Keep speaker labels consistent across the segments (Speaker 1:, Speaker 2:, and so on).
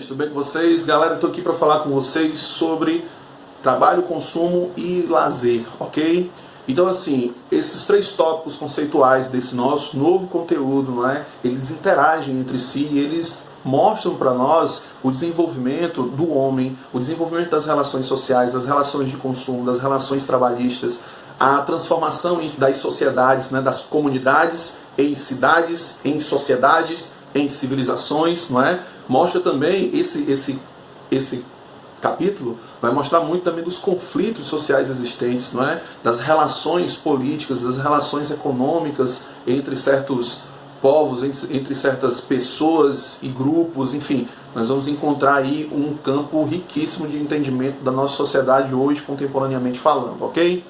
Speaker 1: Tudo bem com vocês? Galera, eu tô aqui para falar com vocês sobre trabalho, consumo e lazer, ok? Então, assim, esses três tópicos conceituais desse nosso novo conteúdo, não é? Eles interagem entre si, eles mostram para nós o desenvolvimento do homem, o desenvolvimento das relações sociais, das relações de consumo, das relações trabalhistas, a transformação das sociedades, né, das comunidades em cidades, em sociedades, em civilizações, não é? Mostra também esse capítulo vai mostrar muito também dos conflitos sociais existentes, não é? Das relações políticas, das relações econômicas entre certos povos, entre certas pessoas e grupos, enfim, nós vamos encontrar aí um campo riquíssimo de entendimento da nossa sociedade hoje, contemporaneamente falando, ok?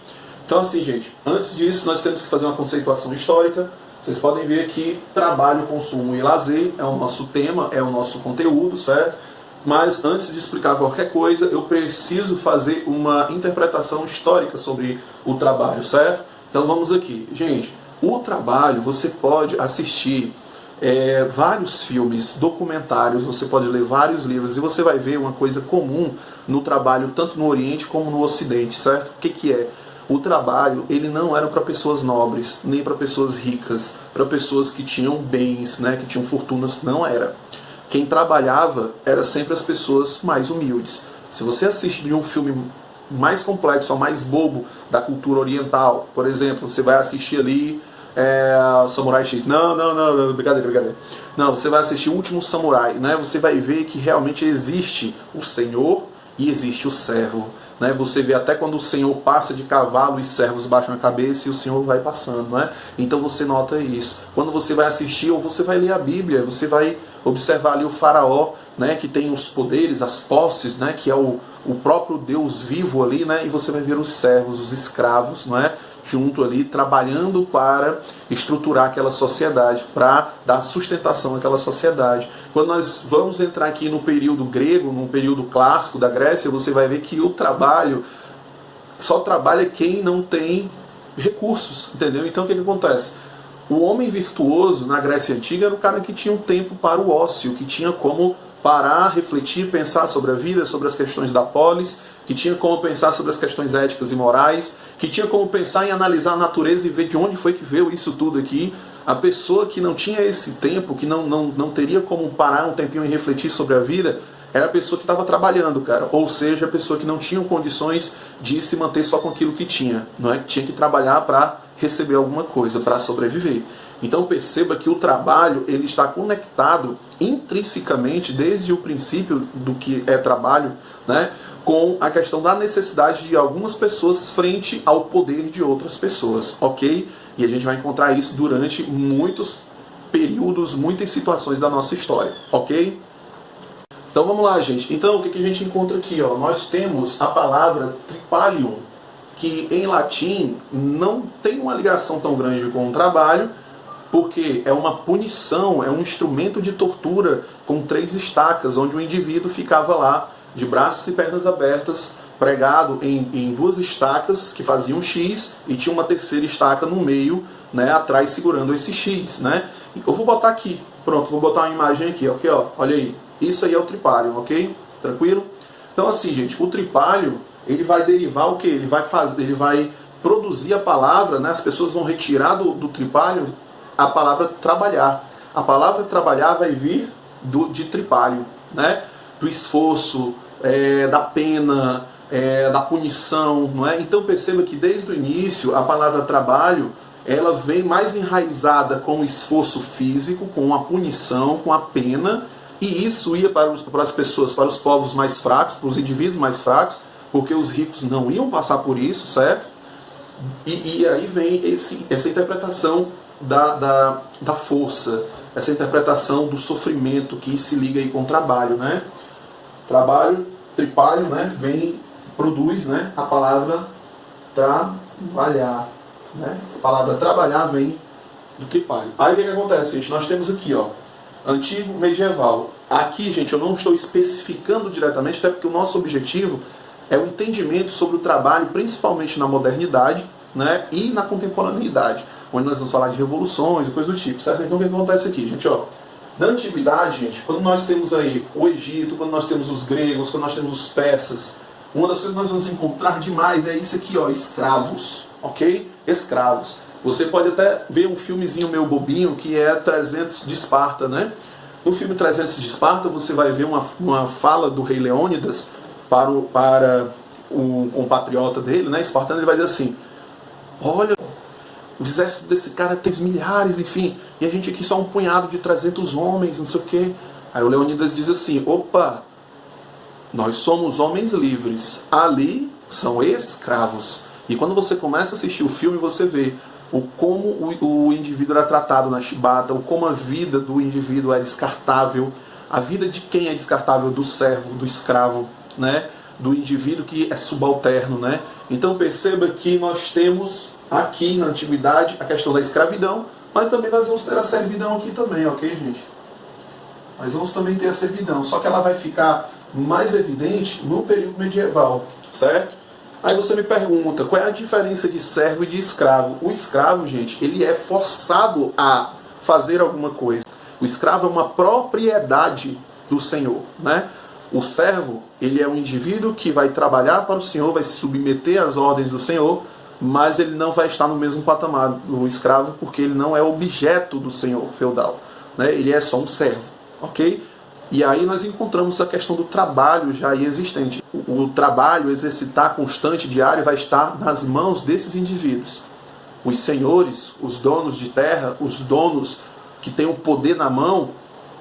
Speaker 1: Então, assim, gente, antes disso nós temos que fazer uma conceituação histórica. Vocês podem ver que trabalho, consumo e lazer é o nosso tema, é o nosso conteúdo, certo? Mas antes de explicar qualquer coisa, eu preciso fazer uma interpretação histórica sobre o trabalho, certo? Então vamos aqui. Gente, o trabalho, você pode assistir vários filmes, documentários, você pode ler vários livros e você vai ver uma coisa comum no trabalho, tanto no Oriente como no Ocidente, certo? O que é? O trabalho, ele não era para pessoas nobres, nem para pessoas ricas, para pessoas que tinham bens, né, que tinham fortunas, não era. Quem trabalhava era sempre as pessoas mais humildes. Se você assiste um filme mais complexo ou mais bobo da cultura oriental, por exemplo, você vai assistir ali Samurai X. Não, brincadeira. Não, você vai assistir O Último Samurai, né? Você vai ver que realmente existe o Senhor e existe o servo. Né? Você vê até quando o Senhor passa de cavalo, os servos baixam a cabeça e o Senhor vai passando. Né? Então você nota isso. Quando você vai assistir ou você vai ler a Bíblia, você vai observar ali o faraó, né? Que tem os poderes, as posses, né? Que é o próprio Deus vivo ali, né? E você vai ver os servos, os escravos, não é? Junto ali, trabalhando para estruturar aquela sociedade, para dar sustentação àquela sociedade. Quando nós vamos entrar aqui no período grego, no período clássico da Grécia, você vai ver que o trabalho, só trabalha quem não tem recursos, entendeu? Então o que acontece? O homem virtuoso na Grécia Antiga era o cara que tinha um tempo para o ócio, que tinha como parar, refletir, pensar sobre a vida, sobre as questões da polis, que tinha como pensar sobre as questões éticas e morais, que tinha como pensar em analisar a natureza e ver de onde foi que veio isso tudo aqui. A pessoa que não tinha esse tempo, que não teria como parar um tempinho e refletir sobre a vida, era a pessoa que estava trabalhando, cara. Ou seja, a pessoa que não tinha condições de se manter só com aquilo que tinha, não é? Tinha que trabalhar para receber alguma coisa, para sobreviver. Então perceba que o trabalho, ele está conectado intrinsecamente, desde o princípio do que é trabalho, né, com a questão da necessidade de algumas pessoas frente ao poder de outras pessoas, ok? E a gente vai encontrar isso durante muitos períodos, muitas situações da nossa história, ok? Então vamos lá, gente. Então o que a gente encontra aqui? Ó? Nós temos a palavra tripalium, que em latim não tem uma ligação tão grande com o trabalho, porque é uma punição, é um instrumento de tortura com 3 estacas, onde o indivíduo ficava lá, de braços e pernas abertas, pregado em 2 estacas que faziam X, e tinha uma terceira estaca no meio, né, atrás segurando esse X. Né? Eu vou botar aqui, pronto, vou botar uma imagem aqui, ok? Ó, olha aí, isso aí é o tripalium, ok? Tranquilo? Então assim, gente, o tripalium, ele vai derivar o que? Ele vai produzir a palavra, né? As pessoas vão retirar do tripalium a palavra trabalhar. A palavra trabalhar vai vir de tripalium, né? Do esforço, da pena, da punição, não é? Então perceba que desde o início a palavra trabalho, ela vem mais enraizada com o esforço físico, com a punição, com a pena, e isso ia para as pessoas, para os povos mais fracos, para os indivíduos mais fracos, porque os ricos não iam passar por isso, certo? E aí vem essa interpretação da força, essa interpretação do sofrimento que se liga aí com o trabalho, né? Trabalho, tripalho, né? Produz, né? A palavra trabalhar, né? A palavra trabalhar vem do tripalho. Aí o que acontece, gente? Nós temos aqui, ó, antigo, medieval. Aqui, gente, eu não estou especificando diretamente, até porque o nosso objetivo é o entendimento sobre o trabalho, principalmente na modernidade, né, e na contemporaneidade, onde nós vamos falar de revoluções e coisas do tipo, certo? Então o que acontece aqui, gente? Ó, Na antiguidade, gente, quando nós temos aí o Egito, quando nós temos os gregos, quando nós temos os persas, uma das coisas que nós vamos encontrar demais é isso aqui, ó, escravos, ok? Escravos. Você pode até ver um filmezinho meio bobinho que é 300 de Esparta, né? No filme 300 de Esparta você vai ver uma fala do rei Leônidas para um compatriota dele, né? Espartano, ele vai dizer assim: olha, o exército desse cara tem milhares, enfim, e a gente aqui só um punhado de 300 homens, não sei o quê. Aí o Leônidas diz assim: opa, nós somos homens livres, ali são escravos. E quando você começa a assistir o filme, você vê como o indivíduo era tratado na chibata, como a vida do indivíduo é descartável, a vida de quem é descartável, do servo, do escravo, né? Do indivíduo que é subalterno, né? Então perceba que nós temos aqui na antiguidade a questão da escravidão, mas também nós vamos ter a servidão aqui também, ok, gente? Nós vamos também ter a servidão, só que ela vai ficar mais evidente no período medieval, certo? Aí você me pergunta, qual é a diferença de servo e de escravo? O escravo, gente, ele é forçado a fazer alguma coisa. O escravo é uma propriedade do Senhor, né? O servo, ele é um indivíduo que vai trabalhar para o Senhor, vai se submeter às ordens do Senhor, mas ele não vai estar no mesmo patamar do escravo, porque ele não é objeto do senhor feudal, né? Ele é só um servo, ok? E aí nós encontramos a questão do trabalho já aí existente. O trabalho, exercitar constante, diário, vai estar nas mãos desses indivíduos. Os senhores, os donos de terra, os donos que têm o poder na mão,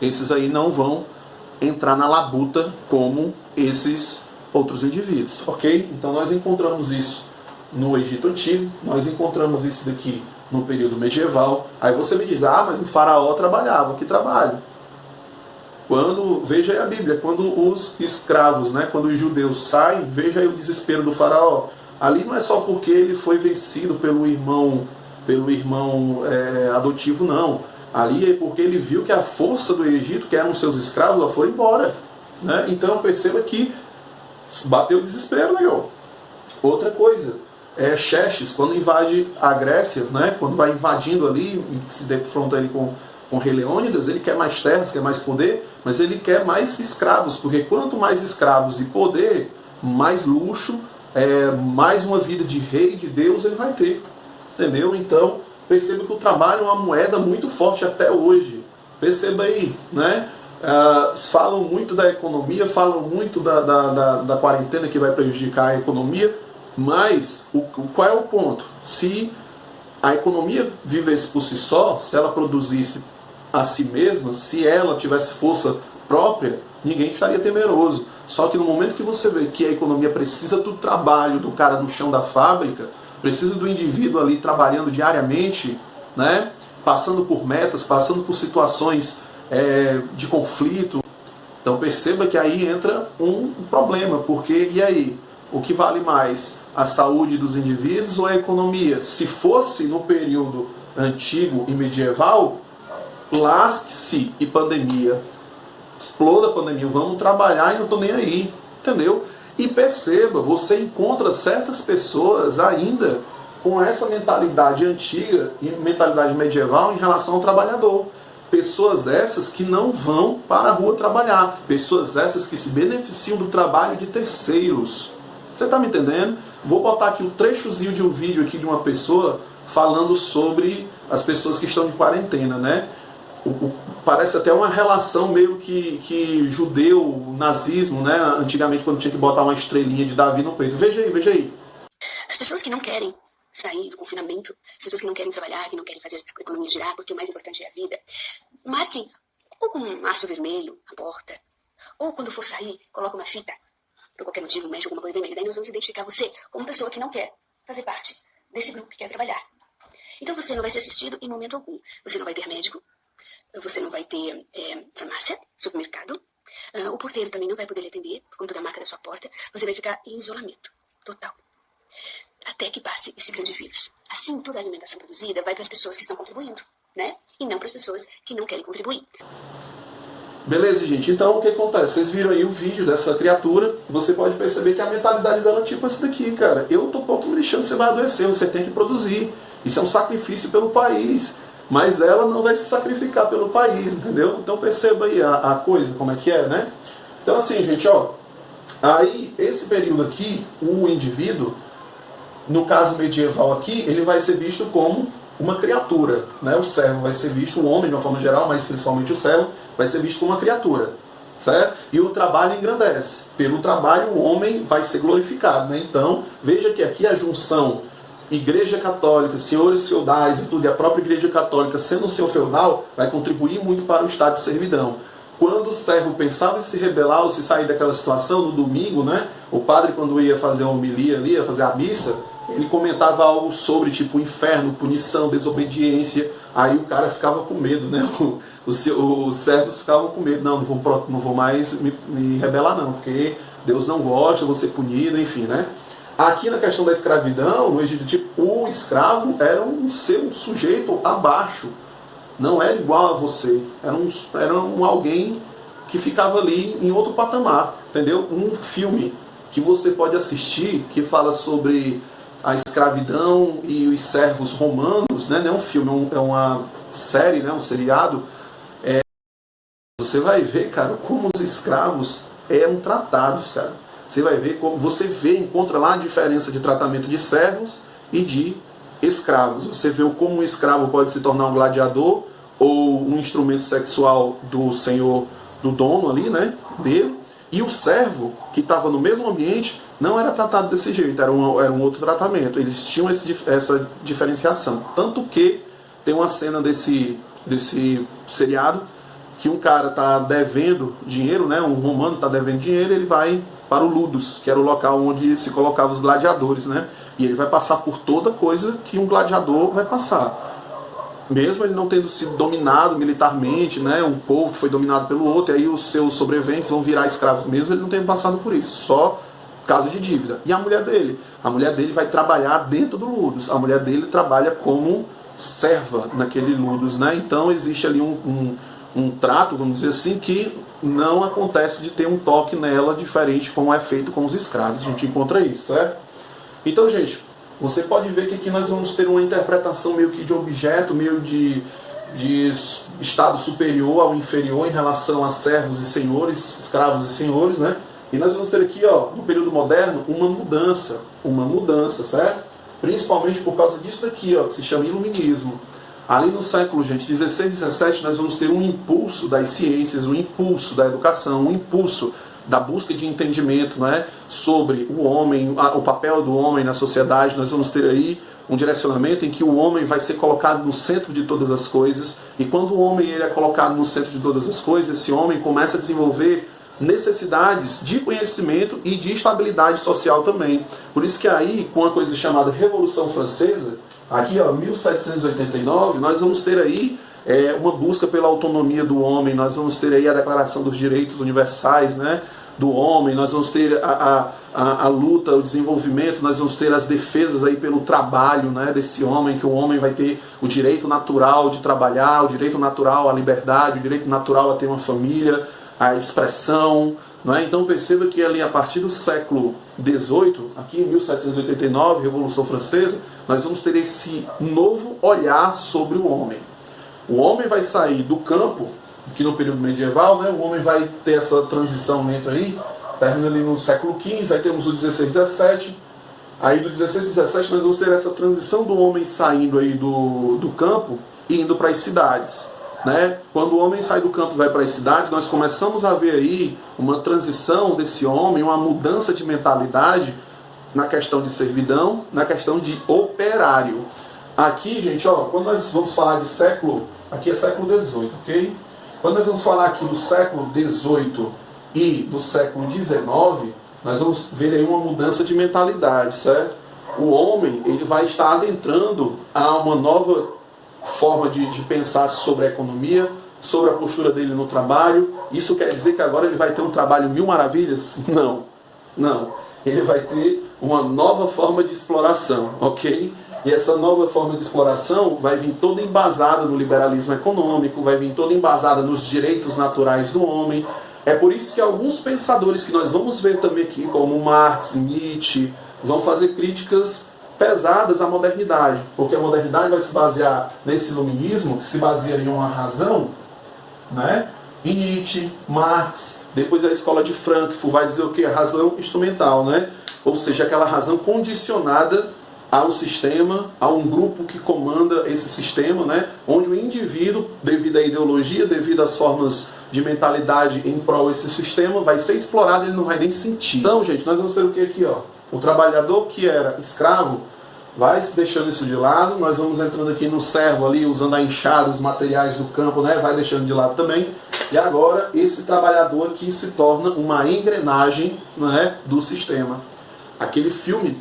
Speaker 1: esses aí não vão entrar na labuta como esses outros indivíduos, ok? Então nós encontramos isso no Egito Antigo, nós encontramos isso daqui no período medieval. Aí você me diz, ah, mas o faraó trabalhava. Que trabalho? Veja aí a Bíblia, quando os escravos, né, quando os judeus saem, veja aí o desespero do faraó. Ali não é só porque ele foi vencido pelo irmão adotivo, não. Ali é porque ele viu que a força do Egito, que eram seus escravos, ela foi embora, né? Então perceba que bateu o desespero, legal. Outra coisa, Xerxes, quando invade a Grécia, né, quando vai invadindo ali, se defronta ali com o rei Leônidas, ele quer mais terras, quer mais poder, mas ele quer mais escravos, porque quanto mais escravos e poder, mais luxo, mais uma vida de rei, de Deus ele vai ter, entendeu? Então, perceba que o trabalho é uma moeda muito forte até hoje, perceba aí, né? Falam muito da economia, falam muito da quarentena que vai prejudicar a economia, mas qual é o ponto? Se a economia vivesse por si só, se ela produzisse a si mesma, se ela tivesse força própria, ninguém estaria temeroso. Só que no momento que você vê que a economia precisa do trabalho do cara no chão da fábrica, precisa do indivíduo ali trabalhando diariamente, né, passando por metas, passando por situações de conflito, então perceba que aí entra um problema, porque e aí? O que vale mais? A saúde dos indivíduos ou a economia? Se fosse no período antigo e medieval, lasque-se e pandemia. Exploda a pandemia, vamos trabalhar e não estou nem aí. Entendeu? E perceba, você encontra certas pessoas ainda com essa mentalidade antiga e mentalidade medieval em relação ao trabalhador. Pessoas essas que não vão para a rua trabalhar. Pessoas essas que se beneficiam do trabalho de terceiros. Você está me entendendo? Vou botar aqui um trechozinho de um vídeo aqui de uma pessoa falando sobre as pessoas que estão de quarentena, né? Parece até uma relação meio que judeu, nazismo, né? Antigamente quando tinha que botar uma estrelinha de Davi no peito. Veja aí, veja aí.
Speaker 2: As pessoas que não querem sair do confinamento, as pessoas que não querem trabalhar, que não querem fazer a economia girar, porque o mais importante é a vida, marquem ou com um laço vermelho a porta, ou quando for sair, coloca uma fita, por qualquer motivo, mexe alguma coisa vermelha. Daí nós vamos identificar você como pessoa que não quer fazer parte desse grupo que quer trabalhar. Então você não vai ser assistido em momento algum. Você não vai ter médico, você não vai ter farmácia, supermercado, o porteiro também não vai poder lhe atender por conta da marca da sua porta. Você vai ficar em isolamento total, até que passe esse grande vírus. Assim, toda a alimentação produzida vai para as pessoas que estão contribuindo, né? E não para as pessoas que não querem contribuir.
Speaker 1: Beleza, gente? Então, o que acontece? Vocês viram aí o vídeo dessa criatura, você pode perceber que a mentalidade dela é tipo essa daqui, cara. Eu tô pouco me lixando, você vai adoecer, você tem que produzir. Isso é um sacrifício pelo país. mas ela não vai se sacrificar pelo país, entendeu? Então perceba aí a coisa, como é que é, né? Então assim, gente, ó, aí esse período aqui, o indivíduo, no caso medieval aqui, ele vai ser visto como uma criatura, né? O servo vai ser visto, o homem de uma forma geral, mas principalmente o servo, vai ser visto como uma criatura, certo? E o trabalho engrandece. Pelo trabalho o homem vai ser glorificado, né? Então, veja que aqui a junção Igreja Católica, senhores feudais e tudo, e a própria Igreja Católica sendo um senhor feudal, vai contribuir muito para o estado de servidão. Quando o servo pensava em se rebelar ou se sair daquela situação, no domingo, né? O padre, quando ia fazer a homilia ali, ia fazer a missa, ele comentava algo sobre tipo inferno, punição, desobediência. Aí o cara ficava com medo, né? Os servos ficavam com medo. Não vou mais me rebelar não, porque Deus não gosta, vou ser punido, enfim, né? Aqui na questão da escravidão, no Egito, tipo, o escravo era um sujeito abaixo. Não era igual a você. Era alguém que ficava ali em outro patamar, entendeu? Um filme que você pode assistir que fala sobre a escravidão e os servos romanos, né? Não é um filme, é uma série, né? Um seriado. Você vai ver, cara, como os escravos eram tratados, cara. Você vai ver como encontra lá a diferença de tratamento de servos e de escravos. Você vê como um escravo pode se tornar um gladiador ou um instrumento sexual do senhor, do dono ali, né, dele. E o servo, que estava no mesmo ambiente, não era tratado desse jeito, era um outro tratamento. Eles tinham essa diferenciação. Tanto que tem uma cena desse seriado que um cara está devendo dinheiro, né, um romano está devendo dinheiro, ele vai para o Ludus, que era o local onde se colocavam os gladiadores, né? E ele vai passar por toda coisa que um gladiador vai passar. Mesmo ele não tendo sido dominado militarmente, né? Um povo que foi dominado pelo outro, e aí os seus sobreviventes vão virar escravos mesmo, ele não tem passado por isso, só caso de dívida. E a mulher dele? A mulher dele vai trabalhar dentro do Ludus. A mulher dele trabalha como serva naquele Ludus, né? Então existe ali um trato, vamos dizer assim, que não acontece de ter um toque nela diferente como é feito com os escravos. A gente encontra isso, certo? Então, gente, você pode ver que aqui nós vamos ter uma interpretação meio que de objeto, meio de estado superior ao inferior em relação a servos e senhores, escravos e senhores, né? E nós vamos ter aqui, ó, no período moderno, uma mudança, certo? Principalmente por causa disso aqui, ó, que se chama iluminismo. Ali no século, gente, 16 e 17, nós vamos ter um impulso das ciências, um impulso da educação, um impulso da busca de entendimento, né, sobre o homem, o papel do homem na sociedade. Nós vamos ter aí um direcionamento em que o homem vai ser colocado no centro de todas as coisas. E quando o homem ele é colocado no centro de todas as coisas, esse homem começa a desenvolver necessidades de conhecimento e de estabilidade social também. Por isso que aí, com a coisa chamada Revolução Francesa, aqui, ó, 1789, nós vamos ter aí uma busca pela autonomia do homem, nós vamos ter aí a Declaração dos Direitos Universais, né, do homem, nós vamos ter a luta, o desenvolvimento, nós vamos ter as defesas aí pelo trabalho, né, desse homem, que o homem vai ter o direito natural de trabalhar, o direito natural à liberdade, o direito natural a ter uma família, a expressão, não é? Então perceba que ali a partir do século XVIII, aqui em 1789, Revolução Francesa, nós vamos ter esse novo olhar sobre o homem. O homem vai sair do campo, aqui no período medieval, né? O homem vai ter essa transição dentro aí, termina ali no século XV, aí temos o 16 e 17, aí do 16 e 17 nós vamos ter essa transição do homem saindo aí do campo e indo para as cidades. Né? Quando o homem sai do campo e vai para as cidades, nós começamos a ver aí uma transição desse homem, uma mudança de mentalidade na questão de servidão, na questão de operário. Aqui, gente, ó, quando nós vamos falar de século, aqui é século XVIII, ok? Quando nós vamos falar aqui do século XVIII e do século XIX, nós vamos ver aí uma mudança de mentalidade, certo? O homem, ele vai estar adentrando a uma nova forma de pensar sobre a economia, sobre a postura dele no trabalho. Isso quer dizer que agora ele vai ter um trabalho mil maravilhas? Não, não. Ele vai ter uma nova forma de exploração, ok? E essa nova forma de exploração vai vir toda embasada no liberalismo econômico, vai vir toda embasada nos direitos naturais do homem. É por isso que alguns pensadores que nós vamos ver também aqui, como Marx, Nietzsche, vão fazer críticas pesadas à modernidade, porque a modernidade vai se basear nesse iluminismo, que se baseia em uma razão, né? Em Nietzsche, Marx, depois a escola de Frankfurt vai dizer o que? A razão instrumental, né? Ou seja, aquela razão condicionada ao sistema, a um grupo que comanda esse sistema, né? Onde o indivíduo, devido à ideologia, devido às formas de mentalidade em prol desse sistema, vai ser explorado e ele não vai nem sentir. Então, gente, nós vamos ter o que aqui, ó? O trabalhador que era escravo vai se deixando isso de lado, nós vamos entrando aqui no servo ali, usando a enxada, os materiais do campo, né? Vai deixando de lado também. E agora esse trabalhador aqui se torna uma engrenagem, né, do sistema. Aquele filme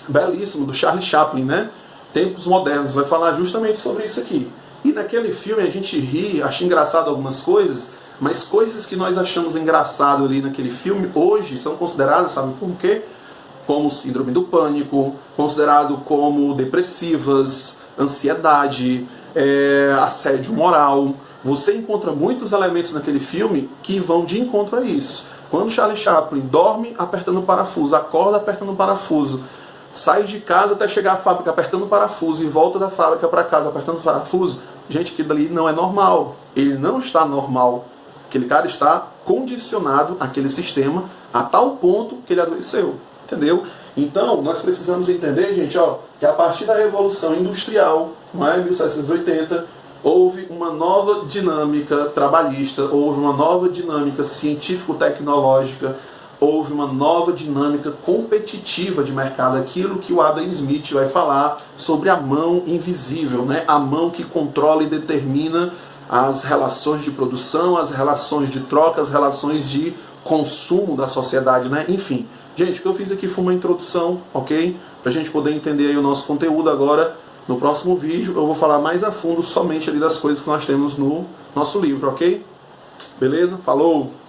Speaker 1: belíssimo do Charlie Chaplin, né? Tempos Modernos, vai falar justamente sobre isso aqui. E naquele filme a gente ri, acha engraçado algumas coisas, mas coisas que nós achamos engraçado ali naquele filme, hoje são consideradas, sabe por quê? Como síndrome do pânico, considerado como depressivas, ansiedade, assédio moral. Você encontra muitos elementos naquele filme que vão de encontro a isso. Quando Charlie Chaplin dorme apertando o parafuso, acorda apertando o parafuso, sai de casa até chegar à fábrica apertando o parafuso e volta da fábrica para casa apertando o parafuso, gente, aquilo ali não é normal. Ele não está normal. Aquele cara está condicionado àquele sistema a tal ponto que ele adoeceu. Entendeu? Então, nós precisamos entender, gente, ó, que a partir da Revolução Industrial, não é, 1780, houve uma nova dinâmica trabalhista, houve uma nova dinâmica científico-tecnológica, houve uma nova dinâmica competitiva de mercado, aquilo que o Adam Smith vai falar sobre a mão invisível, né? A mão que controla e determina as relações de produção, as relações de troca, as relações de consumo da sociedade, né? Enfim, gente, o que eu fiz aqui foi uma introdução, ok? Para a gente poder entender aí o nosso conteúdo. Agora, no próximo vídeo, eu vou falar mais a fundo somente ali das coisas que nós temos no nosso livro, ok? Beleza? Falou!